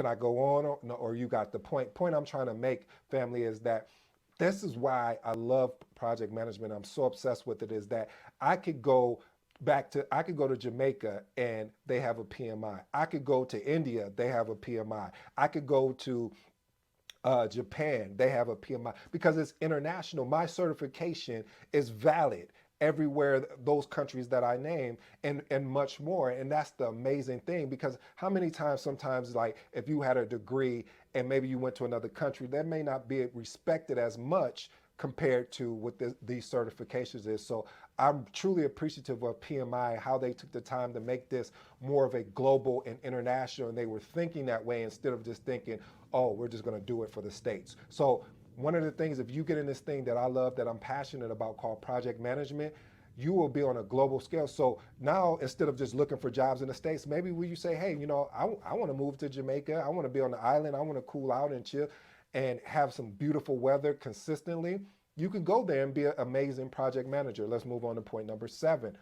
Can I go on, or, no, or you got the point? Point I'm trying to make, family, is that this is why I love project management. I'm so obsessed with it. Is that I could go I could go to Jamaica and they have a PMI. I could go to India, they have a PMI. I could go to Japan, they have a PMI because it's international. My certification is valid everywhere, those countries that I name, and much more. And that's the amazing thing, because how many times, sometimes, like if you had a degree and maybe you went to another country, that may not be respected as much compared to what these certifications is. So I'm truly appreciative of PMI, how they took the time to make this more of a global and international, and they were thinking that way instead of just thinking, oh, we're just going to do it for the States. So one of the things, if you get in this thing that I love, that I'm passionate about, called project management, you will be on a global scale. So now, instead of just looking for jobs in the States, maybe will you say, hey, I want to move to Jamaica. I want to be on the island. I want to cool out and chill and have some beautiful weather consistently. You can go there and be an amazing project manager. Let's move on to point number 7.